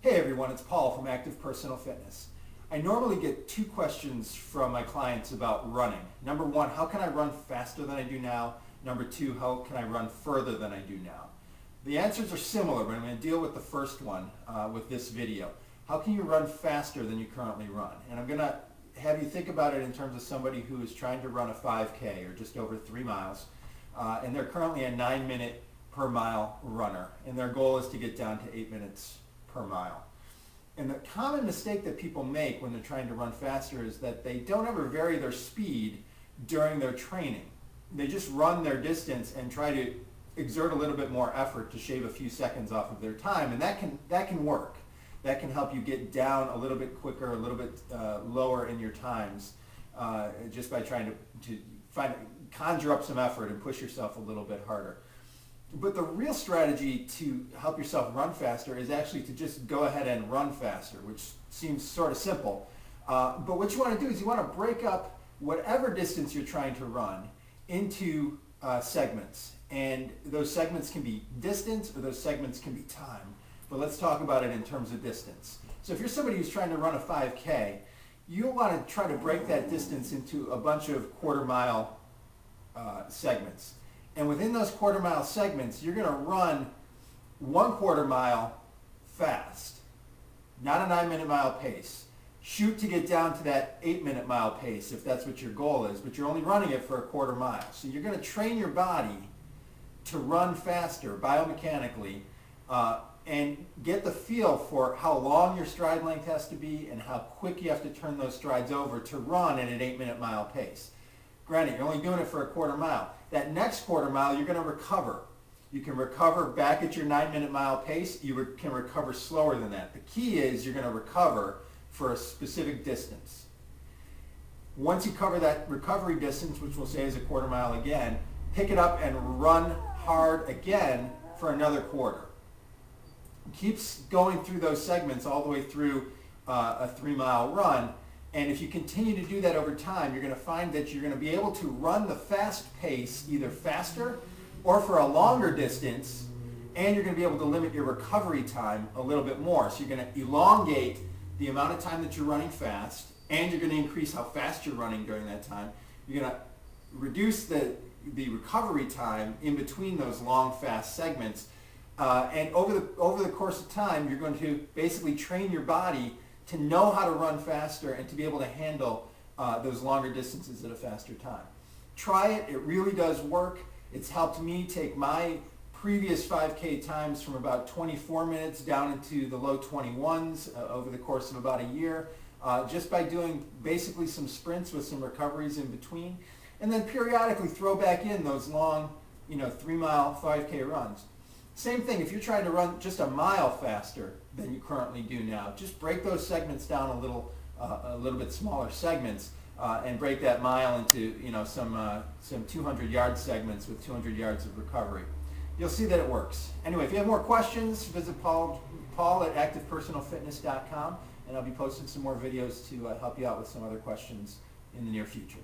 Hey everyone, it's Paul from Active Personal Fitness. I normally get two questions from my clients about running. Number one, how can I run faster than I do now? Number two, how can I run further than I do now? The answers are similar, but I'm going to deal with the first one with this video. How can you run faster than you currently run? And I'm going to have you think about it in terms of somebody who is trying to run a 5K or just over 3 miles, and they're currently a 9-minute per mile runner, and their goal is to get down to 8 minutes per mile. And the common mistake that people make when they're trying to run faster is that they don't ever vary their speed during their training. They just run their distance and try to exert a little bit more effort to shave a few seconds off of their time, and that can work. That can help you get down a little bit quicker, a little bit lower in your times, just by trying to conjure up some effort and push yourself a little bit harder. But the real strategy to help yourself run faster is actually to just go ahead and run faster, which seems sort of simple. But what you want to do is you want to break up whatever distance you're trying to run into segments. And those segments can be distance or those segments can be time. But let's talk about it in terms of distance. So if you're somebody who's trying to run a 5K, you'll want to try to break that distance into a bunch of quarter-mile segments. And within those quarter-mile segments, you're going to run 1/4 mile fast, not a 9-minute mile pace. Shoot to get down to that 8-minute mile pace if that's what your goal is, but you're only running it for 1/4 mile. So you're going to train your body to run faster biomechanically and get the feel for how long your stride length has to be and how quick you have to turn those strides over to run at an 8-minute mile pace. Granted, you're only doing it for 1/4 mile. That next 1/4 mile, you're going to recover. You can recover back at your 9-minute mile pace. You can recover slower than that. The key is you're going to recover for a specific distance. Once you cover that recovery distance, which we'll say is 1/4 mile again, pick it up and run hard again for another 1/4. Keeps going through those segments all the way through a 3-mile run. And if you continue to do that over time, you're going to find that you're going to be able to run the fast pace either faster or for a longer distance, and you're going to be able to limit your recovery time a little bit more. So you're going to elongate the amount of time that you're running fast, and you're going to increase how fast you're running during that time. You're going to reduce the recovery time in between those long, fast segments. And over the course of time, you're going to basically train your body to know how to run faster and to be able to handle those longer distances at a faster time. Try it. It really does work. It's helped me take my previous 5K times from about 24 minutes down into the low 21s over the course of about a year, just by doing basically some sprints with some recoveries in between, and then periodically throw back in those long, 3-mile 5K runs. Same thing, if you're trying to run just a mile faster than you currently do now, just break those segments down a little bit smaller segments and break that mile into some 200-yard segments with 200 yards of recovery. You'll see that it works. Anyway, if you have more questions, visit Paul at activepersonalfitness.com, and I'll be posting some more videos to help you out with some other questions in the near future.